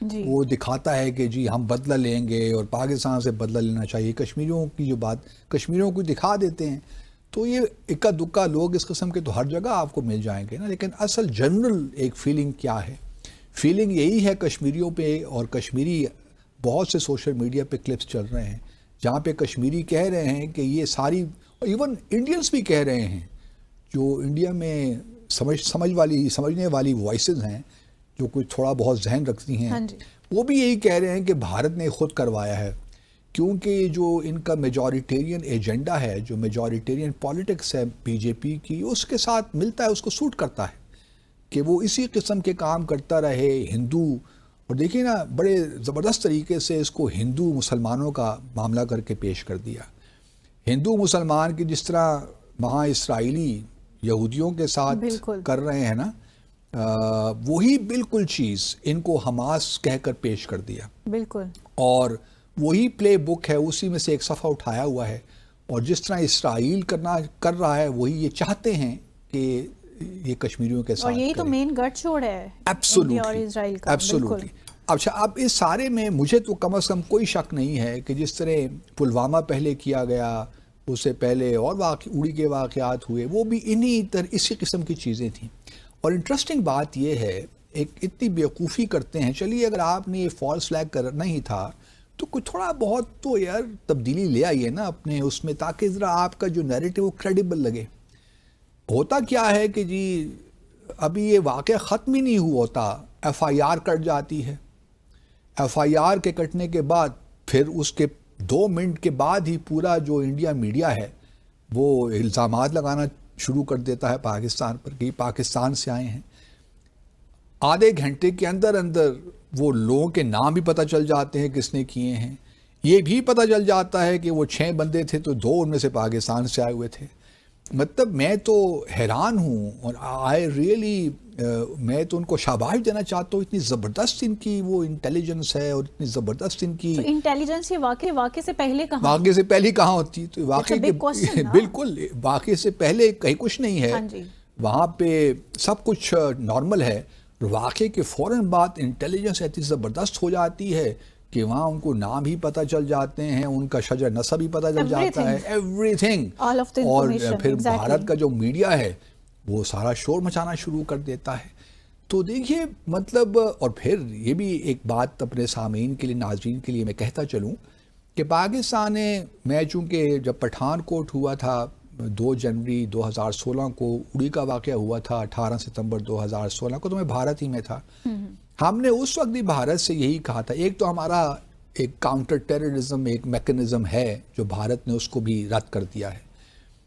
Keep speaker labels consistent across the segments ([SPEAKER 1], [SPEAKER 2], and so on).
[SPEAKER 1] جی.
[SPEAKER 2] وہ دکھاتا ہے کہ جی ہم بدلہ لیں گے اور پاکستان سے بدلہ لینا چاہیے. کشمیریوں کی جو بات کشمیریوں کو دکھا دیتے ہیں. تو یہ اکا دکا لوگ اس قسم کے تو ہر جگہ آپ کو مل جائیں گے نا. لیکن اصل جنرل ایک فیلنگ کیا ہے؟ فیلنگ یہی ہے کشمیریوں پہ, اور کشمیری بہت سے سوشل میڈیا پہ کلپس چل رہے ہیں جہاں پہ کشمیری کہہ رہے ہیں کہ یہ ساری, ایون انڈینس بھی کہہ رہے ہیں جو انڈیا میں سمجھنے والی وائسز ہیں, جو کوئی تھوڑا بہت ذہن رکھتی ہیں, وہ بھی یہی کہہ رہے ہیں کہ بھارت نے خود کروایا ہے, کیونکہ جو ان کا میجورٹیرین ایجنڈا ہے, جو میجورٹیرین پالیٹکس ہے بی جے پی کی, اس کے ساتھ ملتا ہے, اس کو سوٹ کرتا ہے کہ وہ اسی قسم کے کام کرتا رہے. ہندو, اور دیکھیے نا بڑے زبردست طریقے سے اس کو ہندو مسلمانوں کا معاملہ کر کے پیش کر دیا. ہندو مسلمان کی جس طرح وہاں اسرائیلی یہودیوں کے ساتھ کر رہے ہیں نا, وہی بالکل چیز ان کو حماس کہہ کر پیش کر دیا.
[SPEAKER 1] بالکل.
[SPEAKER 2] اور وہی پلے بک ہے, اسی میں سے ایک صفحہ اٹھایا ہوا ہے. اور جس طرح اسرائیل کر رہا ہے, وہی یہ چاہتے ہیں کہ یہ کشمیریوں کے ساتھ
[SPEAKER 1] اور یہی تو مین گٹ چھوڑ ہے انڈیا اور اسرائیل کا.
[SPEAKER 2] ایبسولوٹلی. اچھا, اب اس سارے میں مجھے تو کم از کم کوئی شک نہیں ہے کہ جس طرح پلوامہ پہلے کیا گیا, اس سے پہلے اور اڑی کے واقعات ہوئے, وہ بھی اسی قسم کی چیزیں تھیں. اور انٹرسٹنگ بات یہ ہے, ایک اتنی بیوقوفی کرتے ہیں. چلیے اگر آپ نے یہ فالس فلیگ کرنا ہی تھا تو کوئی تھوڑا بہت تو یار تبدیلی لے آئیے نا اپنے اس میں, تاکہ ذرا آپ کا جو نیریٹو وہ کریڈیبل لگے. ہوتا کیا ہے کہ جی ابھی یہ واقعہ ختم ہی نہیں ہوا ہوتا, ایف آئی آر کٹ جاتی ہے. ایف آئی آر کے کٹنے کے بعد پھر اس کے 2 منٹ کے بعد ہی پورا جو انڈیا میڈیا ہے وہ الزامات لگانا شروع کر دیتا ہے پاکستان پر کہ پاکستان سے آئے ہیں. آدھے گھنٹے کے اندر وہ لوگوں کے نام بھی پتہ چل جاتے ہیں کس نے کیے ہیں. یہ بھی پتہ چل جاتا ہے کہ وہ 6 بندے تھے تو 2 ان میں سے پاکستان سے آئے ہوئے تھے. مطلب میں تو حیران ہوں, اور میں تو ان کو شاباش دینا چاہتا ہوں. اتنی زبردست ان کی وہ انٹیلیجنس ہے, اور اتنی زبردست ان کی
[SPEAKER 1] انٹیلیجنس. یہ واقعے سے پہلے
[SPEAKER 2] کہاں ہوتی؟ تو بالکل واقعے سے پہلے کہیں کچھ نہیں ہے. وہاں پہ سب کچھ نارمل ہے. واقعے کے فوراً بعد انٹیلیجنس اتنی زبردست ہو جاتی ہے کہ وہاں ان کو نام ہی پتہ چل جاتے ہیں, ان کا شجر نسب ہی پتہ چل جاتا ہے, ایوری تھنگ. اور پھر بھارت کا جو میڈیا ہے وہ سارا شور مچانا شروع کر دیتا ہے. تو دیکھیے مطلب, اور پھر یہ بھی ایک بات اپنے سامعین کے لیے, ناظرین کے لیے میں کہتا چلوں کہ پاکستان نے, میں چونکہ جب پٹھان کوٹ ہوا تھا 2 جنوری 2016 کو, اڑی کا واقعہ ہوا تھا 18 ستمبر 2016 کو, تو میں بھارت ہی میں تھا. ہم نے اس وقت بھی بھارت سے یہی کہا تھا. ایک تو ہمارا ایک کاؤنٹر ٹیررزم ایک میکنزم ہے جو بھارت نے اس کو بھی رد کر دیا ہے.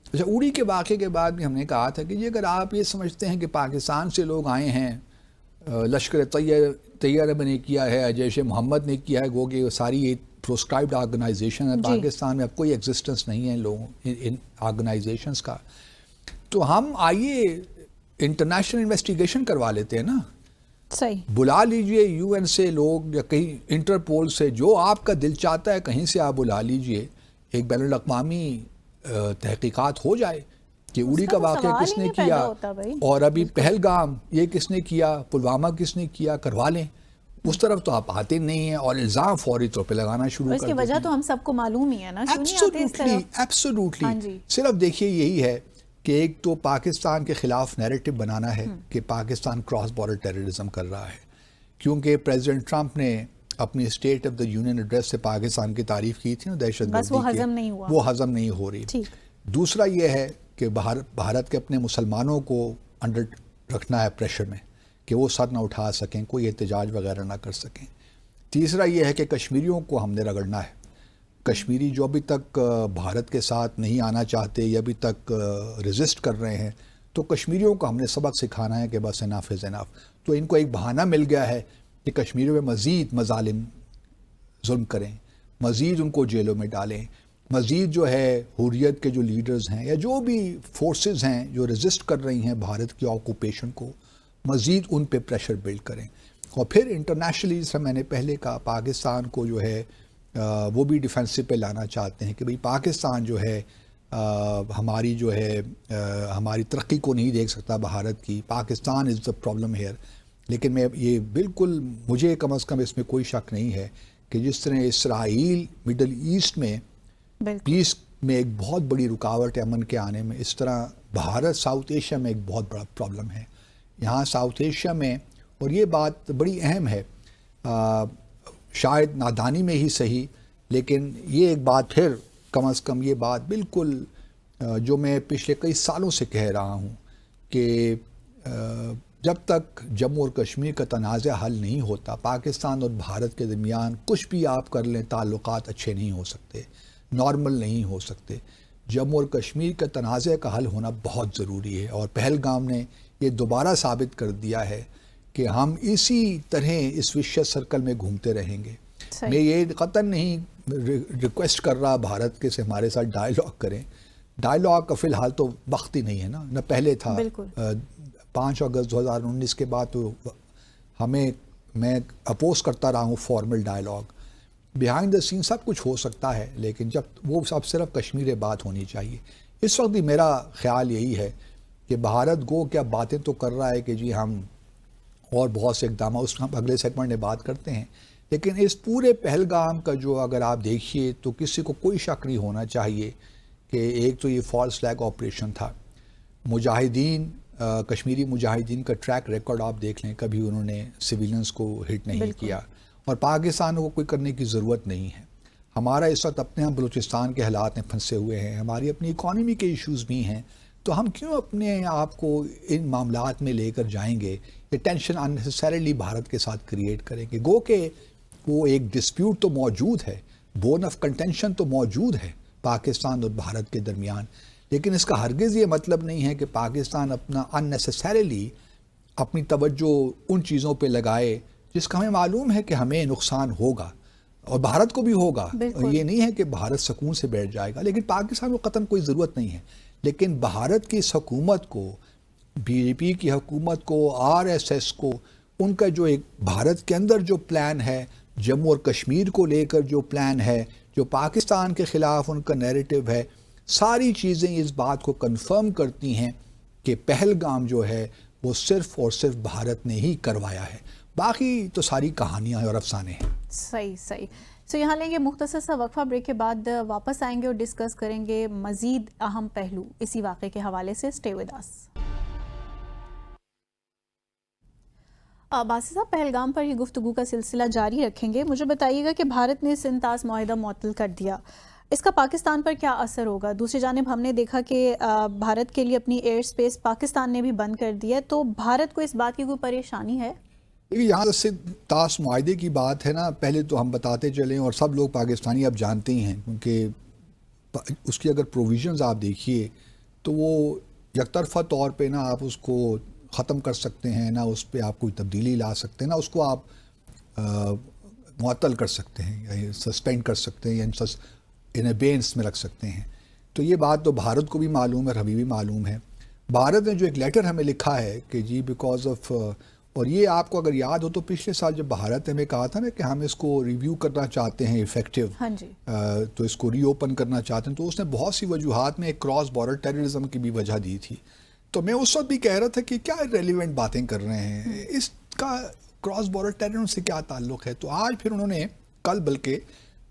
[SPEAKER 2] اچھا, اڑی کے واقعے کے بعد بھی ہم نے کہا تھا کہ جی اگر آپ یہ سمجھتے ہیں کہ پاکستان سے لوگ آئے ہیں, لشکر طیبہ نے کیا ہے, جیش محمد نے کیا ہے, گو کہ ساری ایک پروسکرائبڈ آرگنائزیشن ہے پاکستان میں, اب کوئی ایگزسٹنس نہیں ہے ان لوگوں ان آرگنائزیشنس کا, تو ہم آئیے انٹرنیشنل انویسٹیگیشن کروا لیتے ہیں نا.
[SPEAKER 1] صحیح.
[SPEAKER 2] بلا لیجئے یو این سے لوگ, یا کہیں انٹرپول سے, جو آپ کا دل چاہتا ہے کہیں سے آپ بلا لیجئے. ایک بین الاقوامی تحقیقات ہو جائے کہ اڑی کا واقعہ کس نے کیا, اور ابھی پہلگام یہ کس نے کیا, پلوامہ کس نے کیا, کروا لیں. اس طرف تو آپ آتے نہیں ہیں, اور الزام فوری طور پہ لگانا شروع کر دیتے ہیں.
[SPEAKER 1] اس کی وجہ تو ہم سب کو معلوم ہی ہے نا, کیوں نہیں آتے اس طرف.
[SPEAKER 2] ایبسولوٹلی. صرف دیکھیے یہی ہے کہ ایک تو پاکستان کے خلاف نیریٹو بنانا ہے کہ پاکستان کراس بارڈر ٹیررزم کر رہا ہے, کیونکہ پریزیڈنٹ ٹرمپ نے اپنی state of the union address سے پاکستان کی تعریف کی تھی نا دہشت گردی کی, وہ ہضم نہیں ہو رہی. دوسرا یہ ہے کہ بھارت کے اپنے مسلمانوں کو انڈر رکھنا ہے پریشر میں کہ وہ سر نہ اٹھا سکیں, کوئی احتجاج وغیرہ نہ کر سکیں. تیسرا یہ ہے کہ کشمیریوں کو ہم نے رگڑنا ہے. کشمیری جو ابھی تک بھارت کے ساتھ نہیں آنا چاہتے یا ابھی تک ریزسٹ کر رہے ہیں, تو کشمیریوں کو ہم نے سبق سکھانا ہے کہ بس اناف از اناف. تو ان کو ایک بہانہ مل گیا ہے کہ کشمیریوں میں مزید مظالم ظلم کریں, مزید ان کو جیلوں میں ڈالیں, مزید جو ہے حریت کے جو لیڈرز ہیں یا جو بھی فورسز ہیں جو ریزسٹ کر رہی ہیں بھارت کی آکوپیشن کو, مزید ان پہ پریشر بلڈ کریں. اور پھر انٹرنیشنلی جیسا میں نے پہلے کہا, پاکستان کو جو ہے وہ بھی ڈیفینسو پہ لانا چاہتے ہیں کہ بھئی پاکستان جو ہے ہماری جو ہے ہماری ترقی کو نہیں دیکھ سکتا بھارت کی, پاکستان از دا پرابلم ہیئر. لیکن میں یہ بالکل مجھے کم از کم اس میں کوئی شک نہیں ہے کہ جس طرح اسرائیل مڈل ایسٹ میں پیس میں ایک بہت بڑی رکاوٹ ہے امن کے آنے میں، اس طرح بھارت ساؤتھ ایشیا میں ایک بہت بڑا پرابلم ہے یہاں ساؤتھ ایشیا میں. اور یہ بات بڑی اہم ہے، شاید نادانی میں ہی صحیح، لیکن یہ ایک بات پھر کم از کم یہ بات بالکل جو میں پچھلے کئی سالوں سے کہہ رہا ہوں کہ جب تک جموں اور کشمیر کا تنازع حل نہیں ہوتا، پاکستان اور بھارت کے درمیان کچھ بھی آپ کر لیں تعلقات اچھے نہیں ہو سکتے، نارمل نہیں ہو سکتے. جموں اور کشمیر کا تنازع کا حل ہونا بہت ضروری ہے، اور پہلگام نے یہ دوبارہ ثابت کر دیا ہے کہ ہم اسی طرح اس وشیس سرکل میں گھومتے رہیں گے. میں یہ قطعاً نہیں ریکویسٹ کر رہا بھارت کے سے ہمارے ساتھ ڈائیلاگ کریں، ڈائیلاگ کا فی الحال تو وقت ہی نہیں ہے نا پہلے تھا. 5 اگست 2019 کے بعد تو میں اپوز کرتا رہا ہوں فارمل ڈائیلاگ. بیہائنڈ دا سین سب کچھ ہو سکتا ہے، لیکن جب وہ سب صرف کشمیر بات ہونی چاہیے. اس وقت بھی میرا خیال یہی ہے کہ بھارت گو کیا باتیں تو کر رہا ہے کہ جی ہم اور بہت سے اقدامات، اس ہم اگلے سیگمنٹ میں بات کرتے ہیں، لیکن اس پورے پہلگام کا جو اگر آپ دیکھیے تو کسی کو کوئی شک نہیں ہونا چاہیے کہ ایک تو یہ فالس فلیگ آپریشن تھا. مجاہدین کشمیری مجاہدین کا ٹریک ریکارڈ آپ دیکھ لیں، کبھی انہوں نے سویلینس کو ہٹ نہیں کیا، اور پاکستان کو کوئی کرنے کی ضرورت نہیں ہے. ہمارا اس وقت اپنے ہم بلوچستان کے حالات میں پھنسے ہوئے ہیں، ہماری اپنی اکانومی کے ایشوز بھی ہیں، تو ہم کیوں اپنے آپ کو ان معاملات میں لے کر جائیں گے؟ یہ ٹینشن اننیسیسریلی بھارت کے ساتھ کریٹ کریں گے. گو کہ وہ ایک ڈسپیوٹ تو موجود ہے، بون آف کنٹینشن تو موجود ہے پاکستان اور بھارت کے درمیان، لیکن اس کا ہرگز یہ مطلب نہیں ہے کہ پاکستان اپنا اننیسیسریلی اپنی توجہ ان چیزوں پہ لگائے جس کا ہمیں معلوم ہے کہ ہمیں نقصان ہوگا اور بھارت کو بھی ہوگا. یہ نہیں ہے کہ بھارت سکون سے بیٹھ جائے گا، لیکن پاکستان کو قطعاً کوئی ضرورت نہیں ہے. لیکن بھارت کی اس حکومت کو، بی جے پی کی حکومت کو، آر ایس ایس کو، ان کا جو ایک بھارت کے اندر جو پلان ہے، جموں اور کشمیر کو لے کر جو پلان ہے، جو پاکستان کے خلاف ان کا نیریٹو ہے، ساری چیزیں اس بات کو کنفرم کرتی ہیں کہ پہلگام جو ہے وہ صرف اور صرف بھارت نے ہی کروایا ہے. باقی تو ساری کہانیاں اور افسانے ہیں.
[SPEAKER 1] صحیح. سو یہاں لیں گے مختصر سا وقفہ، بریک کے بعد واپس آئیں گے اور ڈسکس کریں گے مزید اہم پہلو اسی واقعے کے حوالے سے. Stay with us. باسی صاحب، پہلگام پر یہ گفتگو کا سلسلہ جاری رکھیں گے. مجھے بتائیے گا کہ بھارت نے سنتاس معاہدہ معطل کر دیا، اس کا پاکستان پر کیا اثر ہوگا؟ دوسری جانب ہم نے دیکھا کہ بھارت کے لیے اپنی ایئر سپیس پاکستان نے بھی بند کر دیا، تو بھارت کو اس بات کی کوئی پریشانی ہے؟
[SPEAKER 2] یہاں سے تاس معاہدے کی بات ہے نا، پہلے تو ہم بتاتے چلیں اور سب لوگ پاکستانی اب جانتے ہی ہیں، کیونکہ اس کی اگر پروویژنز آپ دیکھیے تو وہ یک طرفہ طور پہ نا آپ اس کو ختم کر سکتے ہیں، نہ اس پہ آپ کوئی تبدیلی لا سکتے ہیں، نہ اس کو آپ معطل کر سکتے ہیں یا سسپینڈ کر سکتے ہیں یا ان ابینس میں رکھ سکتے ہیں. تو یہ بات تو بھارت کو بھی معلوم ہے، ہمیں بھی معلوم ہے. بھارت نے جو ایک لیٹر ہمیں لکھا ہے کہ جی بیکاز آف، اور یہ آپ کو اگر یاد ہو تو پچھلے سال جب بھارت نے ہمیں کہا تھا نا کہ ہم اس کو ریویو کرنا چاہتے ہیں ایفیکٹیو، تو اس کو ری اوپن کرنا چاہتے ہیں، تو اس نے بہت سی وجوہات میں ایک کراس بارڈر ٹیررزم کی بھی وجہ دی تھی. تو میں اس وقت بھی کہہ رہا تھا کہ کیا ریلیونٹ باتیں کر رہے ہیں، اس کا کراس بارڈر ٹیررزم سے کیا تعلق ہے. تو آج پھر انہوں نے کل بلکہ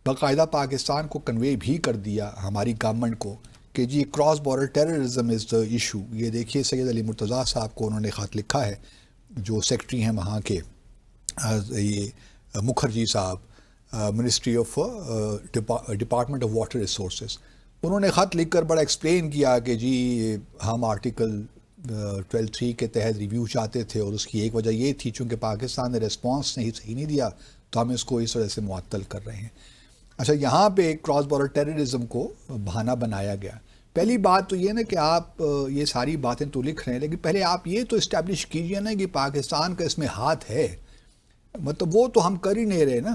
[SPEAKER 2] باقاعدہ پاکستان کو کنوے بھی کر دیا، ہماری گورنمنٹ کو، کہ جی cross border terrorism is the issue. یہ دیکھیے سید علی مرتضیٰ صاحب کو انہوں نے خط لکھا ہے، جو سیکٹری ہیں وہاں کے، یہ مکھرجی صاحب، ministry of department of water resources. انہوں نے خط لکھ کر بڑا ایکسپلین کیا کہ جی ہم آرٹیکل 12(3) کے تحت ریویو چاہتے تھے، اور اس کی ایک وجہ یہ تھی چونکہ پاکستان نے ریسپانس صحیح نہیں دیا تو ہم اس کو اس وجہ سے معطل کر رہے ہیں. اچھا، یہاں پہ کراس بارڈر ٹیررزم کو بہانہ بنایا گیا. پہلی بات تو یہ نا کہ آپ یہ ساری باتیں تو لکھ رہے ہیں، لیکن پہلے آپ یہ تو اسٹیبلش کیجئے نا کہ پاکستان کا اس میں ہاتھ ہے. مطلب وہ تو ہم کر ہی نہیں رہے نا،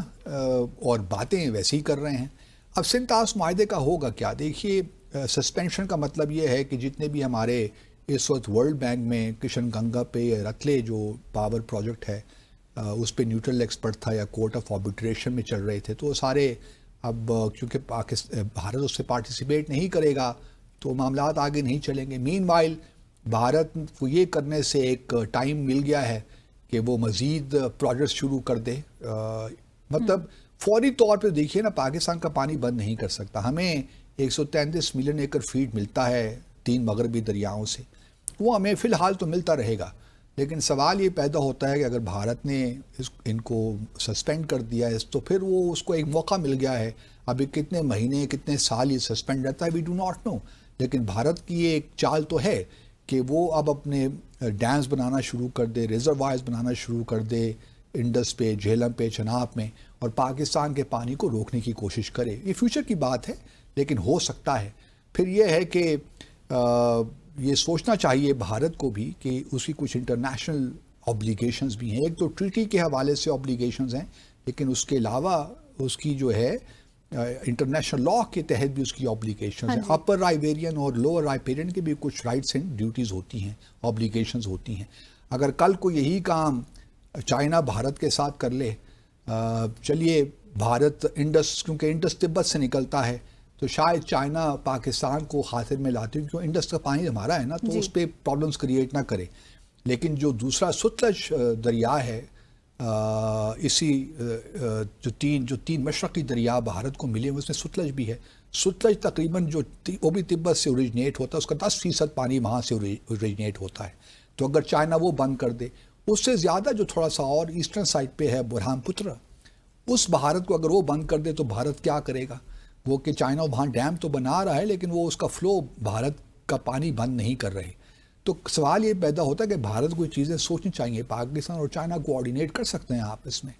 [SPEAKER 2] اور باتیں ویسے ہی کر رہے ہیں. اب سنتاس معاہدے کا ہوگا کیا؟ دیکھیے، سسپینشن کا مطلب یہ ہے کہ جتنے بھی ہمارے اس وقت ورلڈ بینک میں کشن گنگا پہ رتلے جو پاور پروجیکٹ ہے اس پہ نیوٹرل ایکسپرٹ تھا یا کورٹ آف آربیٹریشن میں چل رہے تھے، تو وہ سارے اب چونکہ بھارت اس سے پارٹیسپیٹ نہیں کرے گا تو معاملات آگے نہیں چلیں گے. مین وائل بھارت کو یہ کرنے سے ایک ٹائم مل گیا ہے کہ وہ مزید پروجیکٹس شروع کر دے. مطلب فوری طور پہ دیکھیے نا, پاکستان کا پانی بند نہیں کر سکتا. ہمیں 133 ملین ایکڑ فیٹ ملتا ہے 3 مغربی دریاؤں سے, وہ ہمیں فی الحال تو ملتا رہے گا. لیکن سوال یہ پیدا ہوتا ہے کہ اگر بھارت نے ان کو سسپینڈ کر دیا ہے تو پھر وہ اس کو ایک موقع مل گیا ہے. ابھی کتنے مہینے کتنے سال یہ سسپینڈ رہتا ہے, وی ڈو ناٹ نو. لیکن بھارت کی یہ ایک چال تو ہے کہ وہ اب اپنے ڈیمز بنانا شروع کر دے, ریزروائرز بنانا شروع کر دے انڈس پہ, جہلم پہ, چناب میں, اور پاکستان کے پانی کو روکنے کی کوشش کرے. یہ فیوچر کی بات ہے لیکن ہو سکتا ہے. پھر یہ ہے کہ یہ سوچنا چاہیے بھارت کو بھی کہ اس کی کچھ انٹرنیشنل اوبلیگیشنز بھی ہیں. ایک تو ٹریٹی کے حوالے سے اوبلیگیشنز ہیں, لیکن اس کے علاوہ اس کی جو ہے انٹرنیشنل لا کے تحت بھی اس کی اوبلیگیشنز ہیں. اپر رائیویرین اور لوور رائیویرین کے بھی کچھ رائٹس اینڈ ڈیوٹیز ہوتی ہیں, اوبلیگیشنز ہوتی ہیں. اگر کل کو یہی کام چائنا بھارت کے ساتھ کر لے, چلیے بھارت انڈس, کیونکہ انڈس تبت سے نکلتا ہے, تو شاید چائنا پاکستان کو خاطر میں لاتے ہیں, کیونکہ انڈس کا پانی ہمارا ہے نا, تو اس پہ پرابلمز کریٹ نہ کرے. لیکن جو دوسرا ستلج دریا ہے, اسی جو تین مشرقی دریا بھارت کو ملے, اس میں ستلج بھی ہے. ستلج تقریباً جو وہ بھی تبت سے اوریجنیٹ ہوتا ہے, اس کا 10% پانی وہاں سے اوریجنیٹ ہوتا ہے. تو اگر چائنا وہ بند کر دے, اس سے زیادہ جو تھوڑا سا اور ایسٹرن سائڈ پہ ہے برہان پتر, اس بھارت کو اگر وہ بند کر دے تو بھارت کیا کرے گا؟ وہ کہ چائنا وہاں ڈیم تو بنا رہا ہے لیکن وہ اس کا فلو بھارت کا پانی بند نہیں کر رہے. تو سوال یہ پیدا ہوتا ہے کہ بھارت کو یہ چیزیں سوچنی چاہیے. پاکستان اور چائنا کوآرڈینیٹ کر سکتے ہیں آپس میں.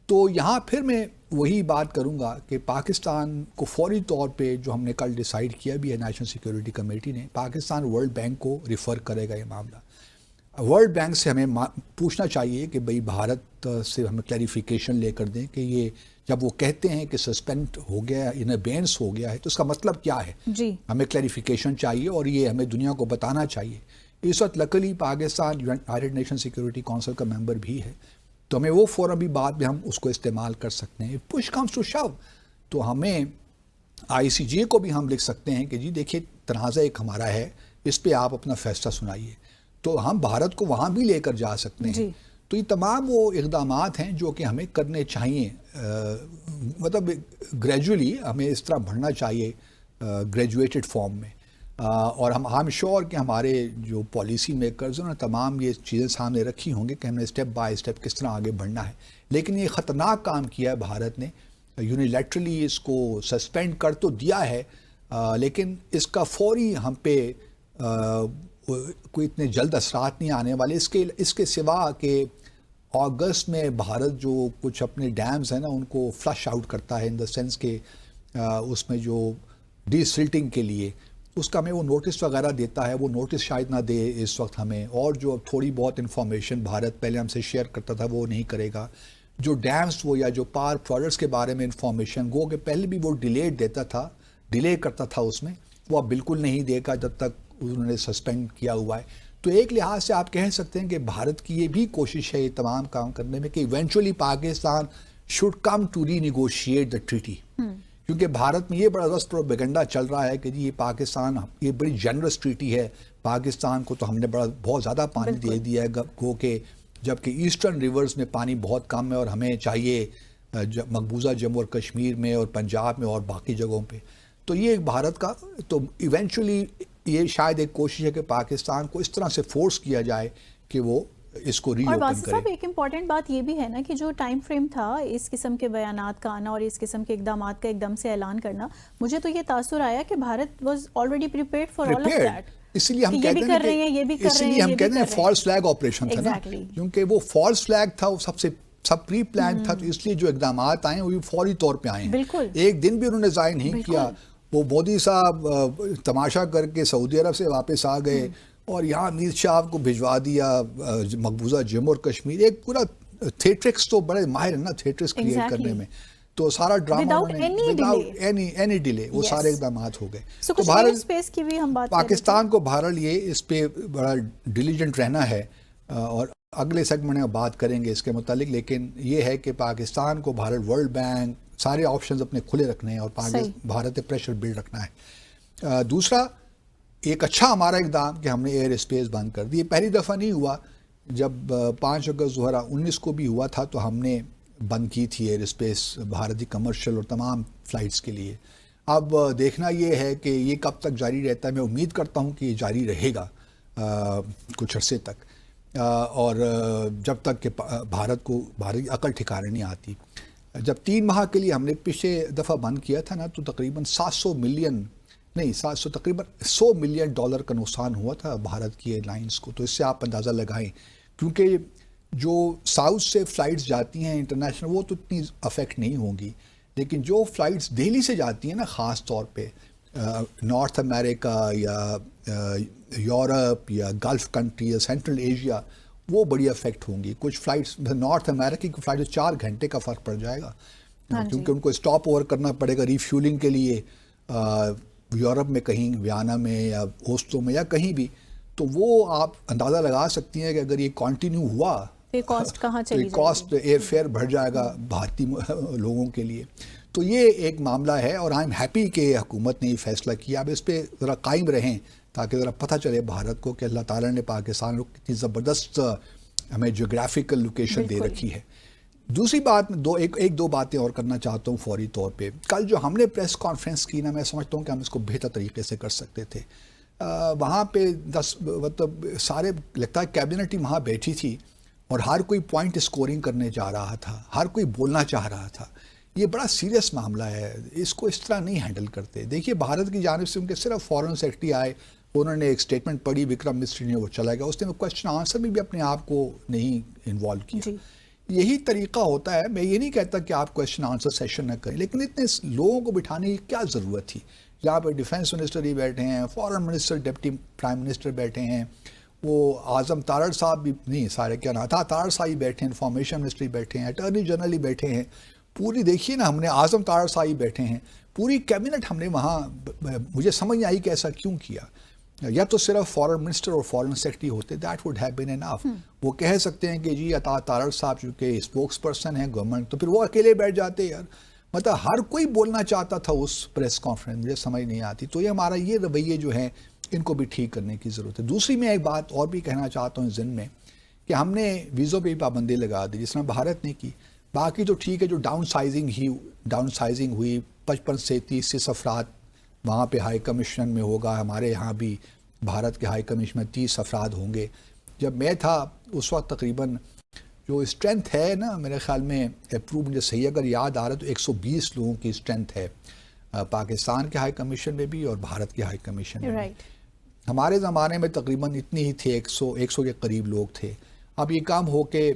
[SPEAKER 2] تو یہاں پھر میں وہی بات کروں گا کہ پاکستان کو فوری طور پہ, جو ہم نے کل ڈیسائیڈ کیا بھی ہے نیشنل سیکیورٹی کمیٹی نے, پاکستان ورلڈ بینک کو ریفر کرے گا یہ معاملہ. ورلڈ بینک سے ہمیں پوچھنا چاہیے کہ بھئی بھارت سے ہمیں کلیریفیکیشن لے کر دیں کہ یہ جب وہ کہتے ہیں کہ سسپینڈ ہو گیا, ان ابینس ہو گیا ہے, تو اس کا مطلب کیا ہے. ہمیں کلیریفیکیشن چاہیے اور یہ ہمیں دنیا کو بتانا چاہیے. اس وقت luckily Pakistan United Nation Security Council کا ممبر بھی ہے, تو ہمیں وہ فورم بھی بعد میں ہم اس کو استعمال کر سکتے ہیں. پش کمز ٹو شو, تو ہمیں ICJ کو بھی ہم لکھ سکتے ہیں کہ جی دیکھیے تنازع ایک ہمارا ہے, اس پہ آپ اپنا فیصلہ سنائیے. تو ہم بھارت کو وہاں بھی لے کر جا سکتے ہیں. تو یہ تمام وہ اقدامات ہیں جو کہ ہمیں کرنے چاہیے. مطلب گریجولی ہمیں اس طرح بڑھنا چاہیے گریجویٹڈ فارم میں. اور ہم شور کہ ہمارے جو پالیسی میکرز ہیں تمام یہ چیزیں سامنے رکھی ہوں گے کہ ہم نے اسٹیپ بائی اسٹیپ کس طرح آگے بڑھنا ہے. لیکن یہ خطرناک کام کیا ہے بھارت نے, یونیلیٹرلی اس کو سسپینڈ کر تو دیا ہے, لیکن اس کا فوری ہم پہ کوئی اتنے جلد اثرات نہیں آنے والے. اس کے سوا کہ اگست میں بھارت جو کچھ اپنے ڈیمز ہیں نا ان کو فلش آؤٹ کرتا ہے, ان دا سینس کہ اس میں جو ڈی سلٹنگ کے لیے اس کا ہمیں وہ نوٹس وغیرہ دیتا ہے, وہ نوٹس شاید نہ دے اس وقت ہمیں. اور جو تھوڑی بہت انفارمیشن بھارت پہلے ہم سے شیئر کرتا تھا وہ نہیں کرے گا. جو ڈیمز وہ یا جو پاور پروجیکٹس کے بارے میں انفارمیشن گو کہ پہلے بھی وہ ڈیلے کرتا تھا اس میں, وہ اب بالکل نہیں دے گا جب تک انہوں نے سسپینڈ کیا ہوا ہے. تو ایک لحاظ سے آپ کہہ سکتے ہیں کہ بھارت کی یہ بھی کوشش ہے یہ تمام کام کرنے میں کہ eventually Pakistan should come to renegotiate the treaty. کیونکہ بھارت میں یہ بڑا زبردست پروپیگنڈا چل رہا ہے کہ جی یہ پاکستان یہ بڑی جنرس ٹریٹی ہے, پاکستان کو تو ہم نے بہت زیادہ پانی دے دیا ہے گو کہ جبکہ ایسٹرن ریورز میں پانی بہت کم ہے اور ہمیں چاہیے مقبوضہ جموں اور کشمیر میں اور پنجاب میں اور باقی جگہوں پہ. تو یہ بھارت کا تو ایونچولی یہ شاید ایک کوشش ہے کہ پاکستان کو اس طرح سے فورس کیا جائے کہ وہ اس کو ری اوپن کرے. اور
[SPEAKER 1] واسف صاحب ایک امپورٹنٹ بات یہ بھی ہے نا کہ جو ٹائم فریم تھا اس قسم کے بیانات کا آنا اور اس قسم کے اقدامات کا ایک دم سے اعلان کرنا, مجھے تو یہ تاثر آیا کہ Bharat was already prepared for all of that.
[SPEAKER 2] اس لیے ہم کہتے ہیں فالس فلیگ آپریشن تھا نا, کیونکہ وہ فالس فلیگ تھا, وہ سب پری پلان تھا. تو اس لیے جو اقدامات آئے ہیں وہ فوری طور پہ آئے ہیں. ایک دن بھی انہوں نے ضائع نہیں کیا. وہ مودی صاحب تماشا کر کے سعودی عرب سے واپس آ گئے اور یہاں امیر شاہ کو بھجوا دیا مقبوضہ جموں اور کشمیر. ایک پورا تھیٹرکس تو بڑے ماہر ہیں نا تھیٹرکس کریٹ کرنے میں, تو سارا ڈرامہ اینی ڈیلے وہ سارے اقدامات ہو گئے. تو بھارت پاکستان کو بہرحال یہ اس پہ بڑا ڈیلیجنٹ رہنا ہے اور اگلے سیگمنٹ میں بات کریں گے اس کے متعلق. لیکن یہ ہے کہ پاکستان کو بھارت ورلڈ بینک سارے آپشنز اپنے کھلے رکھنے ہیں اور بھارت پریشر بلڈ رکھنا ہے. دوسرا ایک اچھا ہمارا اقدام کہ ہم نے ایئر اسپیس بند کر دی. یہ پہلی دفعہ نہیں ہوا جب 5 اگست 2019 کو بھی ہوا تھا تو ہم نے بند کی تھی ایئر اسپیس بھارتی کمرشل اور تمام فلائٹس کے لیے. اب دیکھنا یہ ہے کہ یہ کب تک جاری رہتا ہے. میں امید کرتا ہوں کہ یہ جاری رہے گا کچھ عرصے تک، اور جب تک کہ بھارت کی عقل ٹھکانے نہیں آتی. جب 3 ماہ کے لیے ہم نے پچھلے دفعہ بند کیا تھا نا، تو تقریباً تقریباً $100 ملین کا نقصان ہوا تھا بھارت کی ایئر لائنس کو. تو اس سے آپ اندازہ لگائیں، کیونکہ جو ساؤتھ سے فلائٹس جاتی ہیں انٹرنیشنل وہ تو اتنی افیکٹ نہیں ہوں گی، لیکن جو فلائٹس دہلی سے جاتی ہیں نا، خاص طور پہ نارتھ امریکہ یا یورپ یا گلف کنٹری یا سینٹرل ایشیا، وہ بڑی افیکٹ ہوں گی. کچھ فلائٹس نارتھ امریکہ کی فلائٹ 4 گھنٹے کا فرق پڑ جائے گا، کیونکہ ان کو اسٹاپ اوور کرنا پڑے گا ریفیولنگ کے لیے یورپ میں کہیں، ویانا میں یا اوسلو میں یا کہیں بھی. تو وہ آپ اندازہ لگا سکتی ہیں کہ اگر یہ کنٹینیو ہوا
[SPEAKER 1] کاسٹ کہاں
[SPEAKER 2] تو
[SPEAKER 1] چلی
[SPEAKER 2] کاسٹ ایئر فیئر بڑھ جائے گا بھارتی لوگوں کے لیے. تو یہ ایک معاملہ ہے، اور آئی ایم ہیپی کہ حکومت نے یہ فیصلہ کیا. اب اس پہ ذرا قائم رہیں تاکہ ذرا پتہ چلے بھارت کو کہ اللہ تعالیٰ نے پاکستان کو کتنی زبردست ہمیں جیوگرافیکل لوکیشن دے رکھی ہے. دوسری بات ایک دو باتیں اور کرنا چاہتا ہوں فوری طور پہ. کل جو ہم نے پریس کانفرنس کی نا، میں سمجھتا ہوں کہ ہم اس کو بہتر طریقے سے کر سکتے تھے. وہاں پہ مطلب سارے لگتا ہے کیبنٹ ہی وہاں بیٹھی تھی اور ہر کوئی پوائنٹ اسکورنگ کرنے جا رہا تھا، ہر کوئی بولنا چاہ رہا تھا. یہ بڑا سیریس معاملہ ہے، اس کو اس طرح نہیں ہینڈل کرتے. دیکھیے بھارت کی جانب سے ان کے صرف فارن سیکرٹری آئے، انہوں نے ایک سٹیٹمنٹ پڑھی، وکرم مسری نے، وہ چلا گیا. اس نے کوشچن آنسر میں بھی اپنے آپ کو نہیں انوالو کیا. یہی طریقہ ہوتا ہے. میں یہ نہیں کہتا کہ آپ کوشچن آنسر سیشن نہ کریں، لیکن اتنے لوگوں کو بٹھانے کی کیا ضرورت تھی؟ جہاں پہ ڈیفینس منسٹر ہی بیٹھے ہیں، foreign minister, deputy prime minister بیٹھے ہیں، وہ اعظم تارڑ صاحب بھی نہیں، سارے کیا نا تھا، تارڑ صاحب ہی بیٹھے ہیں، انفارمیشن منسٹر بیٹھے ہیں، اٹارنی جنرل ہی بیٹھے ہیں. پوری دیکھیے نا، ہم نے اعظم تارڑ صاحب ہی بیٹھے ہیں، پوری کیبنٹ ہم نے وہاں. مجھے سمجھ نہیں آئی کہ ایسا کیوں کیا. یا تو صرف فارن منسٹر اور فارن سیکرٹری ہوتے، دیٹ وڈ ہیو بین انف. وہ کہہ سکتے ہیں کہ جی عطا تارڑ صاحب چونکہ اسپوکس پرسن ہیں گورنمنٹ، تو پھر وہ اکیلے بیٹھ جاتے. یار مطلب ہر کوئی بولنا چاہتا تھا اس پریس کانفرنس، مجھے سمجھ نہیں آتی. تو یہ ہمارا یہ رویے جو ہیں ان کو بھی ٹھیک کرنے کی ضرورت ہے. دوسری میں ایک بات اور بھی کہنا چاہتا ہوں اس ضمن میں کہ ہم نے ویزوں پہ پابندی لگا دی جس طرح بھارت نے کی. باقی تو ٹھیک ہے، جو ڈاؤن سائزنگ ہوئی 55 سے 30 افراد وہاں پہ ہائی کمیشن میں ہوگا. ہمارے یہاں بھی بھارت کے ہائی کمیشن میں 30 افراد ہوں گے. جب میں تھا اس وقت تقریباً جو اسٹرینتھ ہے نا، میرے خیال میں اپروو، مجھے صحیح اگر یاد آ رہا ہے تو 120 لوگوں کی اسٹرینتھ ہے پاکستان کے ہائی کمیشن میں بھی اور بھارت کے ہائی کمیشن میں بھی. ہمارے زمانے میں تقریباً اتنے ہی تھے، 100 کے قریب لوگ تھے. اب یہ کام ہو کے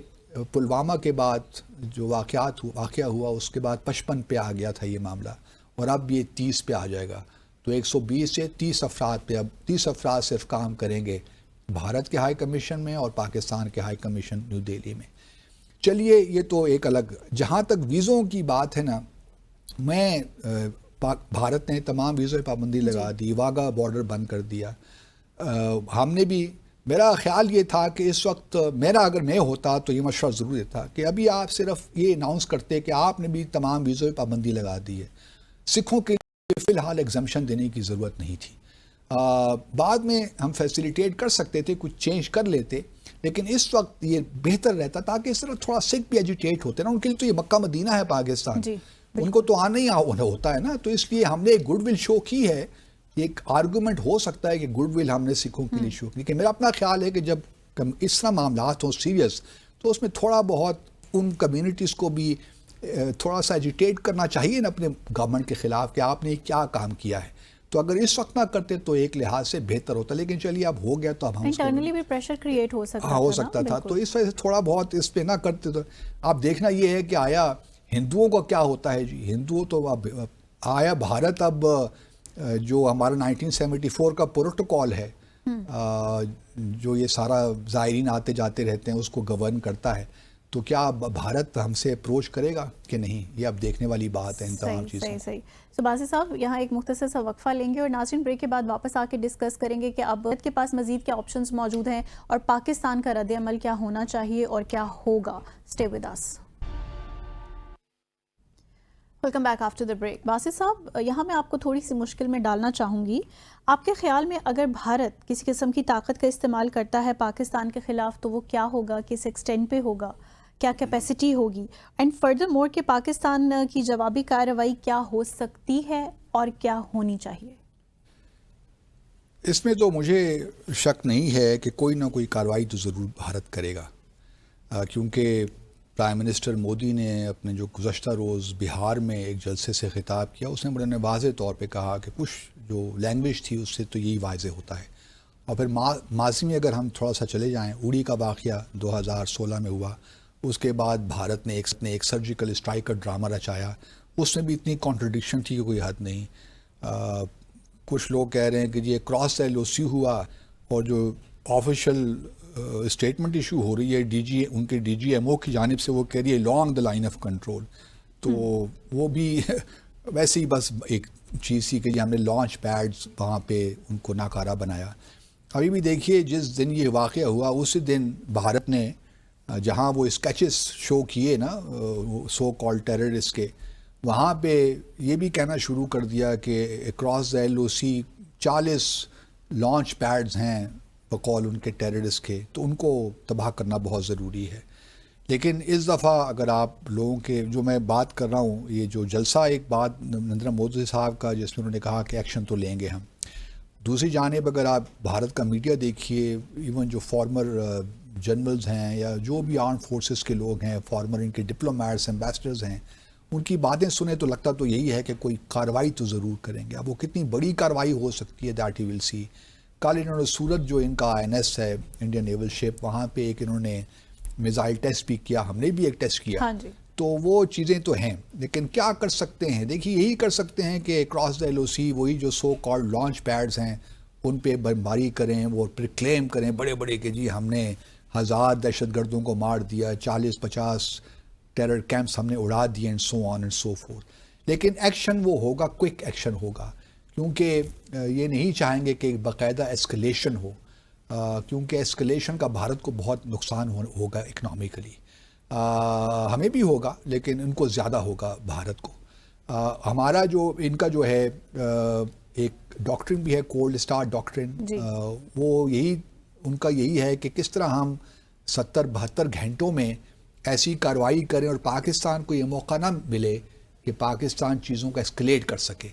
[SPEAKER 2] پلوامہ کے بعد جو واقعہ ہوا اس کے بعد 55 پہ آ گیا تھا یہ معاملہ، اور اب یہ 30 پہ آ جائے گا. تو 120 سے 30 افراد پہ اب 30 افراد صرف کام کریں گے بھارت کے ہائی کمیشن میں اور پاکستان کے ہائی کمیشن نیو دہلی میں. چلیے یہ تو ایک الگ. جہاں تک ویزوں کی بات ہے نا، میں بھارت نے تمام ویزوں پہ پابندی لگا دی، واگا بارڈر بند کر دیا. ہم نے بھی، میرا خیال یہ تھا کہ اس وقت اگر میں ہوتا تو یہ مشورہ ضرور دیتا کہ ابھی آپ صرف یہ اناؤنس کرتے کہ آپ نے بھی تمام ویزوں پہ پابندی لگا دی ہے. سکھوں کے لیے فی الحال ایگزمپشن دینے کی ضرورت نہیں تھی. بعد میں ہم فیسیلیٹیٹ کر سکتے تھے، کچھ چینج کر لیتے، لیکن اس وقت یہ بہتر رہتا تاکہ اس طرح تھوڑا سکھ بھی ایجیٹیٹ ہوتے نا. ان کے لیے تو یہ مکہ مدینہ ہے پاکستان، ان کو تو آنا ہی ہوتا ہے نا. تو اس لیے ہم نے ایک گڈ ول شو کی ہے. ایک آرگومنٹ ہو سکتا ہے کہ گڈ ول ہم نے سکھوں کے لیے شو کی، لیکن میرا اپنا خیال ہے کہ جب اس طرح معاملات ہوں سیریس تو اس میں تھوڑا بہت ان کمیونٹیز کو بھی تھوڑا سا ایجیٹیٹ کرنا چاہیے نا اپنے گورنمنٹ کے خلاف کہ آپ نے کیا کام کیا ہے. تو اگر اس وقت نہ کرتے تو ایک لحاظ سے بہتر ہوتا، لیکن چلیے اب ہو گیا تو اب ہم
[SPEAKER 1] انٹرنلی بھی پریشر کریٹ ہو سکتا
[SPEAKER 2] تھا. تو اس وجہ سے تھوڑا بہت اس پہ نہ کرتے. تو آپ دیکھنا یہ ہے کہ آیا ہندوؤں کا کیا ہوتا ہے جی. ہندوؤں تو اب آیا بھارت اب جو ہمارا 1974 کا پروٹوکول ہے جو یہ سارا زائرین آتے جاتے رہتے ہیں اس کو گورن کرتا ہے، تو کیا بھارت ہم سے اپروچ کرے گا کہ نہیں، یہ اب دیکھنے والی بات ہے ان تمام چیزیں.
[SPEAKER 1] صحیح. باسی صاحب یہاں ایک مختصر سا وقفہ لیں گے اور ناظرین بریک کے بعد واپس آ کے ڈسکس کریں گے کہ اب بھارت کے پاس مزید کیا آپشنز موجود ہیں اور پاکستان کا رد عمل کیا ہونا چاہیے اور کیا ہوگا. Stay with us. Welcome back after the break. Basit صاحب, یہاں میں آپ کو تھوڑی سی مشکل میں ڈالنا چاہوں گی. آپ کے خیال میں اگر بھارت کسی قسم کی طاقت کا استعمال کرتا ہے پاکستان کے خلاف تو وہ کیا ہوگا, کس ایکسٹینٹ پہ ہوگا, کیا کیپیسٹی ہوگی, اینڈ فردر مور کہ پاکستان کی جوابی کارروائی کیا ہو سکتی ہے اور کیا ہونی چاہیے؟
[SPEAKER 2] اس میں تو مجھے شک نہیں ہے کہ کوئی نہ کوئی کارروائی تو ضرور بھارت کرے گا, کیونکہ پرائم منسٹر مودی نے اپنے جو گزشتہ روز بہار میں ایک جلسے سے خطاب کیا, اس نے بڑے واضح طور پہ کہا کہ کچھ جو لینگویج تھی اس سے تو یہی واضح ہوتا ہے. اور پھر ماضی میں اگر ہم تھوڑا سا چلے جائیں, اڑی کا واقعہ 2016 میں ہوا, اس کے بعد بھارت نے ایک سرجیکل اسٹرائک کا ڈرامہ رچایا, اس میں بھی اتنی کانٹرڈکشن تھی کہ کوئی حد نہیں. کچھ لوگ کہہ رہے ہیں کہ یہ کراس ایل او سی ہوا, اور جو آفیشیل اسٹیٹمنٹ ایشو ہو رہی ہے ان کے ڈی جی ایم او کی جانب سے, وہ کہہ رہی ہے long the line of control. تو وہ بھی ویسے ہی بس ایک چیز تھی کہ ہم نے لانچ پیڈز وہاں پہ ان کو ناکارہ بنایا. ابھی بھی دیکھیے جس دن یہ واقعہ ہوا اسی دن بھارت نے جہاں وہ اسکیچز شو کیے نا سو کال ٹیررسٹ کے, وہاں پہ یہ بھی کہنا شروع کر دیا کہ across the L O C 40 launch pads ہیں بقول ان کے ٹیررسٹ کے, تو ان کو تباہ کرنا بہت ضروری ہے. لیکن اس دفعہ اگر آپ لوگوں کے جو میں بات کر رہا ہوں, یہ جو جلسہ ایک بات نریندر مودی صاحب کا جس میں انہوں نے کہا کہ ایکشن تو لیں گے ہم, دوسری جانب اگر آپ بھارت کا میڈیا دیکھیے, ایون جو فارمر جنرلز ہیں یا جو بھی آرم فورسز کے لوگ ہیں, فارمر ان کے ڈپلومیٹس ایمبیسڈرز ہیں, ان کی باتیں سنیں تو لگتا تو یہی ہے کہ کوئی کارروائی تو ضرور کریں گے. اب وہ کتنی بڑی کارروائی ہو سکتی ہے دیٹ یو ول سی. کل انہوں نے سورت جو ان کا INS ہے انڈین نیول شپ, وہاں پہ ایک انہوں نے میزائل ٹیسٹ بھی کیا, ہم نے بھی ایک ٹیسٹ کیا.
[SPEAKER 1] ہاں جی.
[SPEAKER 2] تو وہ چیزیں تو ہیں, لیکن کیا کر سکتے ہیں؟ دیکھیے یہی کر سکتے ہیں کہ کراس دا ایل او سی وہی جو سو کالڈ لانچ پیڈز ہیں ان پہ بمباری کریں, وہ پھر کلیم کریں بڑے بڑے کہ جی ہم نے 1000 دہشت گردوں کو مار دیا, 40-50 ٹیرر کیمپس ہم نے اڑا دیے, and so on and so forth. لیکن ایکشن وہ ہوگا, کوئک ایکشن ہوگا, کیونکہ یہ نہیں چاہیں گے کہ باقاعدہ ایسکلیشن ہو, کیونکہ ایسکلیشن کا بھارت کو بہت نقصان ہوگا اکنامکلی. ہمیں بھی ہوگا لیکن ان کو زیادہ ہوگا بھارت کو. ہمارا جو ان کا جو ہے ایک ڈاکٹرن بھی ہے کولڈ اسٹار ڈاکٹرن, وہ یہی ان کا یہی ہے کہ کس طرح ہم 70-72 گھنٹوں میں ایسی کارروائی کریں اور پاکستان کو یہ موقع نہ ملے کہ پاکستان چیزوں کا اسکلیٹ کر سکے.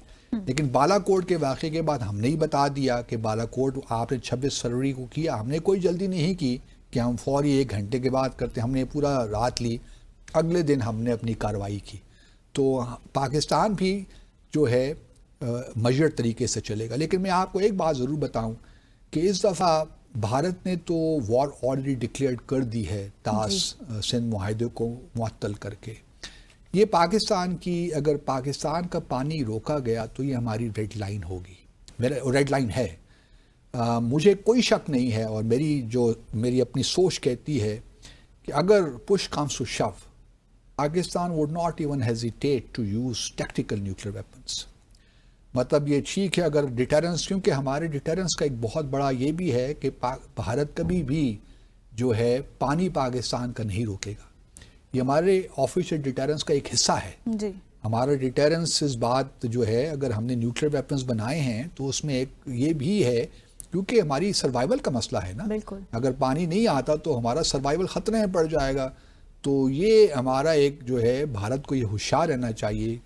[SPEAKER 2] لیکن بالا کوٹ کے واقعے کے بعد ہم نے ہی بتا دیا کہ بالا کوٹ آپ نے 26 فروری کو کیا, ہم نے کوئی جلدی نہیں کی کہ ہم فوری 1 گھنٹے کے بعد کرتے, ہم نے پورا رات لی, اگلے دن ہم نے اپنی کارروائی کی. تو پاکستان بھی جو ہے میجرڈ طریقے سے چلے گا. لیکن میں آپ کو ایک بات ضرور بتاؤں کہ اس دفعہ بھارت نے تو وار آلریڈی ڈکلیئر کر دی ہے طاس سندھ معاہدے کو معطل کر کے. یہ پاکستان کی, اگر پاکستان کا پانی روکا گیا تو یہ ہماری ریڈ لائن ہوگی, ریڈ لائن ہے. مجھے کوئی شک نہیں ہے, اور میری اپنی سوچ کہتی ہے کہ اگر push comes to shove, Pakistan would not even hesitate to use tactical nuclear weapons. مطلب یہ ٹھیک ہے اگر ڈیٹرنس, کیونکہ ہمارے ڈیٹرنس کا ایک بہت بڑا یہ بھی ہے کہ بھارت کبھی بھی جو ہے پانی پاکستان کا نہیں روکے گا. یہ ہمارے آفیشیل ڈیٹرنس کا ایک حصہ ہے.
[SPEAKER 1] جی.
[SPEAKER 2] ہمارا ڈیٹرنس اس بات جو ہے اگر ہم نے نیوکلیئر ویپنز بنائے ہیں تو اس میں ایک یہ بھی ہے کیونکہ ہماری سروائیول کا مسئلہ ہے نا.
[SPEAKER 1] بالکل.
[SPEAKER 2] اگر پانی نہیں آتا تو ہمارا سروائیول خطرے میں پڑ جائے گا. تو یہ ہمارا ایک جو ہے بھارت کو یہ ہوشیار رہنا چاہیے,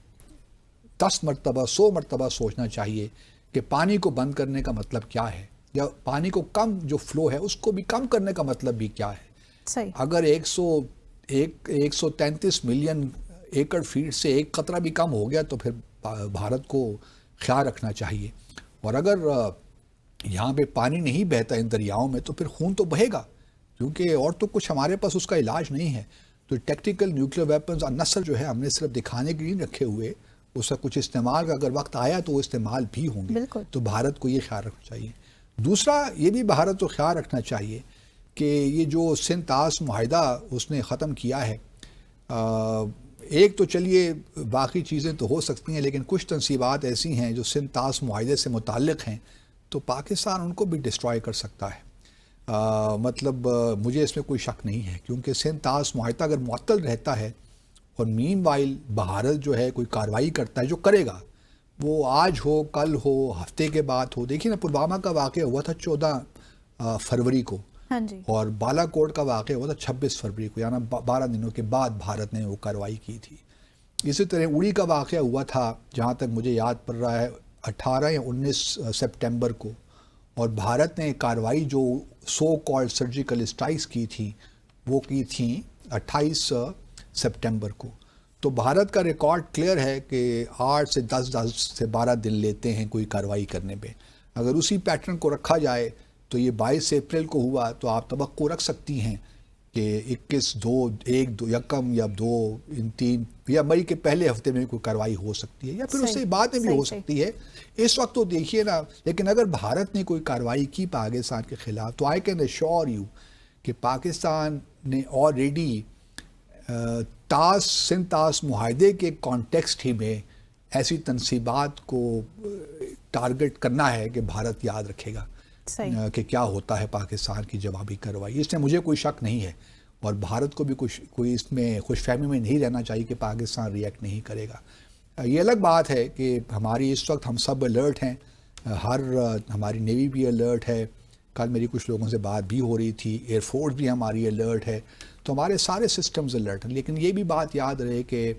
[SPEAKER 2] 10 مرتبہ 100 مرتبہ سوچنا چاہیے کہ پانی کو بند کرنے کا مطلب کیا ہے, یا پانی کو کم جو فلو ہے اس کو بھی کم کرنے کا مطلب بھی کیا ہے.
[SPEAKER 1] صحیح.
[SPEAKER 2] اگر 133 ملین ایکڑ فیٹ سے ایک قطرہ بھی کم ہو گیا تو پھر بھارت کو خیال رکھنا چاہیے. اور اگر یہاں پہ پانی نہیں بہتا ان دریاؤں میں تو پھر خون تو بہے گا, کیونکہ اور تو کچھ ہمارے پاس اس کا علاج نہیں ہے. تو ٹیکٹیکل نیوکلیئر ویپنز عنصر جو ہے ہم نے صرف دکھانے کے لیے نہیں رکھے ہوئے, اس کا کچھ استعمال کا اگر وقت آیا تو وہ استعمال بھی ہوں گے.
[SPEAKER 1] بالکل.
[SPEAKER 2] تو بھارت کو یہ خیال رکھنا چاہیے. دوسرا یہ بھی بھارت کو خیال رکھنا چاہیے کہ یہ جو سندھ طاس معاہدہ اس نے ختم کیا ہے, ایک تو چلیے باقی چیزیں تو ہو سکتی ہیں لیکن کچھ تنصیبات ایسی ہیں جو سندھ طاس معاہدے سے متعلق ہیں تو پاکستان ان کو بھی ڈسٹرائے کر سکتا ہے. مطلب مجھے اس میں کوئی شک نہیں ہے, کیونکہ سندھ طاس معاہدہ اگر معطل رہتا ہے اور مین وائل بھارت جو ہے کوئی کارروائی کرتا ہے، جو کرے گا وہ آج ہو، کل ہو، ہفتے کے بعد ہو. دیکھیے نا پلوامہ کا واقعہ ہوا تھا 14 فروری کو،
[SPEAKER 1] ہاں جی،
[SPEAKER 2] اور بالا کوٹ کا واقعہ ہوا تھا 26 فروری کو، یعنی 12 دنوں کے بعد بھارت نے وہ کارروائی کی تھی. اسی طرح اڑی کا واقعہ ہوا تھا جہاں تک مجھے یاد پڑ رہا ہے 18 یا 19 سپٹمبر کو، اور بھارت نے کارروائی جو سو کالڈ سرجیکل اسٹرائکس کی تھی وہ کی تھیں 28 سپٹمبر کو. تو بھارت کا ریکارڈ کلیئر ہے کہ 8 سے 10 سے 12 دن لیتے ہیں کوئی کارروائی کرنے پہ. اگر اسی پیٹرن کو رکھا جائے تو یہ 22 اپریل کو ہوا تو آپ توقع رکھ سکتی ہیں کہ 21 1 یکم یا 2 ان 3 یا مئی کے پہلے ہفتے میں کوئی کارروائی ہو سکتی ہے، یا پھر اس سے بعد میں بھی ہو سکتی ہے. اس وقت تو دیکھیے نا، لیکن اگر بھارت نے کوئی کارروائی کی پاکستان کے خلاف تو آئی کین ایشور یو کہ پاکستان نے آلریڈی سندھ معاہدے کے کانٹیکسٹ ہی میں ایسی تنصیبات کو ٹارگٹ کرنا ہے کہ بھارت یاد رکھے گا کہ کیا ہوتا ہے پاکستان کی جوابی کارروائی. اس میں مجھے کوئی شک نہیں ہے، اور بھارت کو بھی کوئی اس میں خوش فہمی میں نہیں رہنا چاہیے کہ پاکستان ریئیکٹ نہیں کرے گا. یہ الگ بات ہے کہ ہماری اس وقت ہم سب الرٹ ہیں، ہماری نیوی بھی الرٹ ہے، کل میری کچھ لوگوں سے بات بھی ہو رہی تھی، ایئر فورس بھی ہماری الرٹ ہے، تو ہمارے سارے سسٹمز الرٹ ہیں. لیکن یہ بھی بات یاد رہے کہ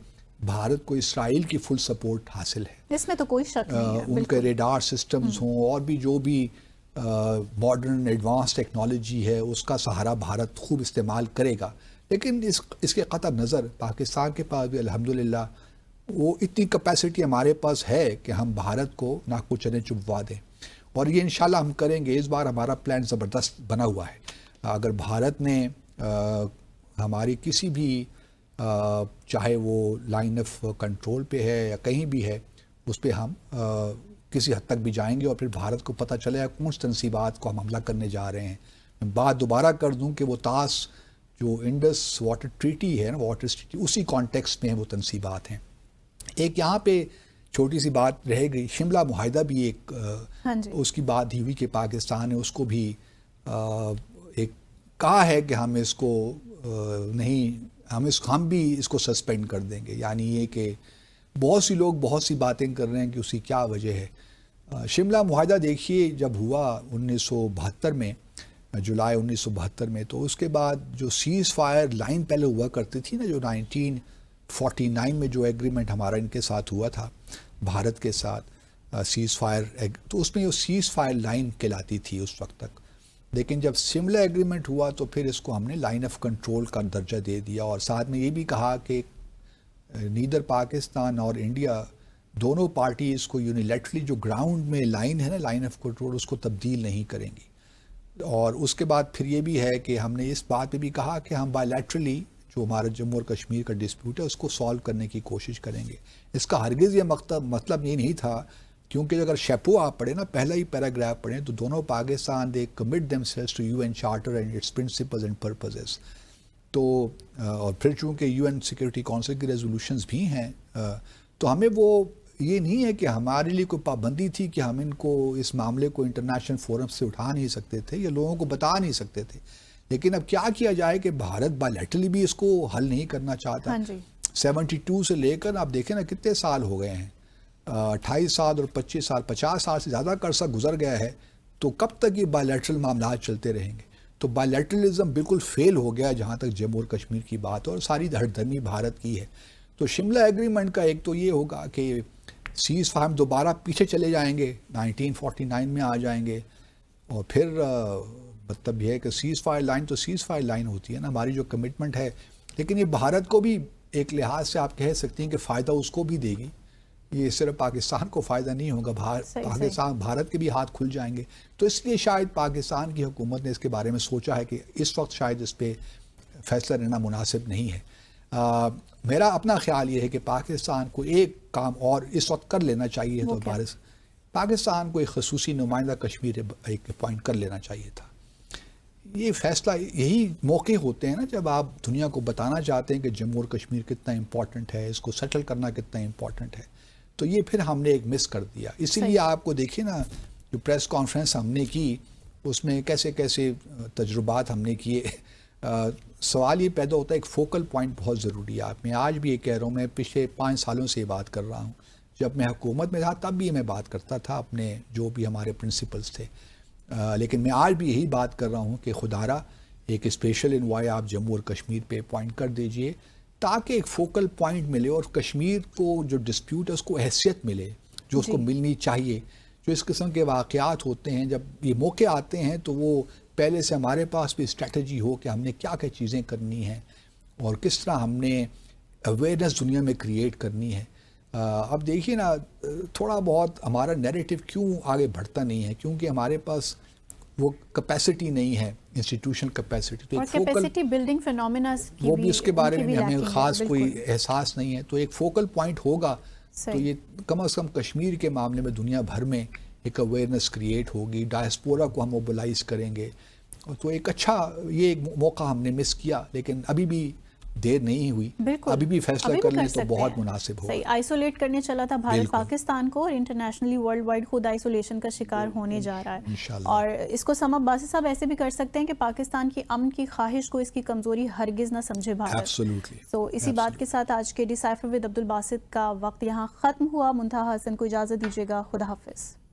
[SPEAKER 2] بھارت کو اسرائیل کی فل سپورٹ حاصل ہے،
[SPEAKER 1] اس میں تو کوئی شک نہیں ہے.
[SPEAKER 2] ان کے ریڈار سسٹمز ہوں اور بھی جو بھی ماڈرن ایڈوانس ٹیکنالوجی ہے اس کا سہارا بھارت خوب استعمال کرے گا. لیکن اس کے قطع نظر پاکستان کے پاس بھی الحمدللہ وہ اتنی کیپیسٹی ہمارے پاس ہے کہ ہم بھارت کو ناک کو چنے چبوا دیں، اور یہ انشاءاللہ ہم کریں گے. اس بار ہمارا پلان زبردست بنا ہوا ہے. اگر بھارت نے ہماری کسی بھی چاہے وہ لائن آف کنٹرول پہ ہے یا کہیں بھی ہے، اس پہ ہم کسی حد تک بھی جائیں گے، اور پھر بھارت کو پتہ چلے گا کون سی تنصیبات کو ہم حملہ کرنے جا رہے ہیں. میں بات دوبارہ کر دوں کہ وہ جو انڈس واٹر ٹریٹی ہے نا، واٹر ٹریٹی، اسی کانٹیکسٹ میں وہ تنصیبات ہیں. ایک یہاں پہ چھوٹی سی بات رہ گئی، شملہ معاہدہ بھی ایک اس کی بات ہی ہوئی کہ پاکستان نے اس کو بھی ایک کہا ہے کہ ہم اس کو نہیں، ہم بھی اس کو سسپینڈ کر دیں گے. یعنی یہ کہ بہت سی لوگ بہت سی باتیں کر رہے ہیں کہ اس کی کیا وجہ ہے. شملہ معاہدہ دیکھیے جب ہوا 1972 میں، جولائی 1972 میں، تو اس کے بعد جو سیز فائر لائن پہلے ہوا کرتی تھی نا، جو 1949 میں جو ایگریمنٹ ہمارا ان کے ساتھ ہوا تھا بھارت کے ساتھ سیز فائر، تو اس میں یہ سیز فائر لائن کہلاتی تھی اس وقت تک. لیکن جب شملہ ایگریمنٹ ہوا تو پھر اس کو ہم نے لائن آف کنٹرول کا درجہ دے دیا، اور ساتھ میں یہ بھی کہا کہ نیدر پاکستان اور انڈیا دونوں پارٹی اس کو یونیلیٹرلی جو گراؤنڈ میں لائن ہے نا، لائن آف کنٹرول، اس کو تبدیل نہیں کریں گی. اور اس کے بعد پھر یہ بھی ہے کہ ہم نے اس بات پہ بھی کہا کہ ہم بائیلیٹرلی جو ہمارا جموں اور کشمیر کا ڈسپیوٹ ہے اس کو سالو کرنے کی کوشش کریں گے. اس کا ہرگز یہ مطلب یہ نہیں تھا، کیونکہ اگر شیپو آپ پڑھیں نا، پہلا ہی پیراگراف پڑھیں تو دونوں Pakistan they commit themselves to UN charter and its principles and purposes. تو اور پھر چونکہ UN سیکورٹی کونسل کی ریزولوشنز بھی ہیں، تو ہمیں وہ یہ نہیں ہے کہ ہمارے لیے کوئی پابندی تھی کہ ہم ان کو اس معاملے کو انٹرنیشنل فورم سے اٹھا نہیں سکتے تھے یا لوگوں کو بتا نہیں سکتے تھے. لیکن اب کیا کیا جائے کہ بھارت بائیلیٹرلی بھی اس کو حل نہیں کرنا چاہتا. 72 سے لے کر آپ دیکھیں نا کتنے سال ہو گئے ہیں، 28 سال اور 25 سال، 50 سال سے زیادہ عرصہ گزر گیا ہے. تو کب تک یہ بائیلیٹرل معاملات چلتے رہیں گے؟ تو بائیلیٹرلزم بالکل فیل ہو گیا جہاں تک جموں اور کشمیر کی بات، اور ساری ہردرمی بھارت کی ہے. تو شملہ ایگریمنٹ کا ایک تو یہ ہوگا کہ سیز فائر دوبارہ پیچھے چلے جائیں گے، 1949 میں آ جائیں گے، اور پھر مطلب یہ ہے کہ سیز فائر لائن تو سیز فائر لائن ہوتی ہے نا، ہماری جو کمٹمنٹ ہے. لیکن یہ بھارت کو بھی ایک لحاظ سے آپ کہہ سکتے ہیں کہ فائدہ اس کو بھی دے گی. یہ صرف پاکستان کو فائدہ نہیں ہوگا، پاکستان بھارت کے بھی ہاتھ کھل جائیں گے. تو اس لیے شاید پاکستان کی حکومت نے اس کے بارے میں سوچا ہے کہ اس وقت شاید اس پہ فیصلہ لینا مناسب نہیں ہے. میرا اپنا خیال یہ ہے کہ پاکستان کو ایک کام اور اس وقت کر لینا چاہیے، تو پاکستان کو ایک خصوصی نمائندہ کشمیر ایک اپوائنٹ کر لینا چاہیے تھا. یہ فیصلہ، یہی موقع ہوتے ہیں نا جب آپ دنیا کو بتانا چاہتے ہیں کہ جموں اور کشمیر کتنا امپورٹنٹ ہے، اس کو سیٹل کرنا کتنا امپورٹنٹ ہے. تو یہ پھر ہم نے ایک مس کر دیا. اسی لیے آپ کو دیکھیں نا جو پریس کانفرنس ہم نے کی اس میں کیسے کیسے تجربات ہم نے کیے. سوال یہ پیدا ہوتا ہے ایک فوکل پوائنٹ بہت ضروری ہے. میں آج بھی یہ کہہ رہا ہوں, میں پچھلے 5 سالوں سے یہ بات کر رہا ہوں, جب میں حکومت میں تھا تب بھی میں بات کرتا تھا اپنے جو بھی ہمارے پرنسپلز تھے, لیکن میں آج بھی یہی بات کر رہا ہوں کہ خدارہ ایک اسپیشل انوائے آپ جموں اور کشمیر پہ اپوائنٹ کر دیجئے تاکہ ایک فوکل پوائنٹ ملے اور کشمیر کو جو ڈسپیوٹ ہے اس کو حیثیت ملے جو اس کو ملنی چاہیے. جو اس قسم کے واقعات ہوتے ہیں, جب یہ موقع آتے ہیں تو وہ پہلے سے ہمارے پاس بھی اسٹریٹجی ہو کہ ہم نے کیا کیا چیزیں کرنی ہیں اور کس طرح ہم نے اویئرنیس دنیا میں کریٹ کرنی ہے. اب دیکھیے نا, تھوڑا بہت ہمارا نیریٹو کیوں آگے بڑھتا نہیں ہے, کیونکہ ہمارے پاس وہ کیپیسٹی نہیں ہے, انسٹیٹیوشن کیپیسٹی.
[SPEAKER 1] اور کیپیسٹی بلڈنگ فینومیناز
[SPEAKER 2] وہ بھی اس کے بارے میں ہمیں خاص کوئی احساس نہیں ہے. تو ایک فوکل پوائنٹ ہوگا تو یہ کم از کم کشمیر کے معاملے میں دنیا بھر میں ایک اویئرنیس کریٹ ہوگی, ڈائسپورا کو ہم موبلائز کریں گے. تو ایک اچھا یہ ایک موقع ہم نے مس کیا, لیکن ابھی بھی دیر نہیں ہوئی, ابھی بھی فیصلہ کر لیں تو بہت مناسب ہوگا.
[SPEAKER 1] صحیح, آئسولیٹ کرنے چلا تھا بھارت پاکستان کو, اور انٹرنیشنلی ورلڈ وائڈ خود آئسولیشن کا شکار ہونے جا رہا ہے. اور اس کو سم اپ باسط صاحب ایسے بھی کر سکتے ہیں کہ پاکستان کی امن کی خواہش کو اس کی کمزوری ہرگز نہ سمجھے بھارت. تو اسی بات کے ساتھ آج کے ڈیسائفر ود عبدالباسط کا وقت یہاں ختم ہوا. منتہا حسن کو اجازت دیجیے گا, خدا حافظ.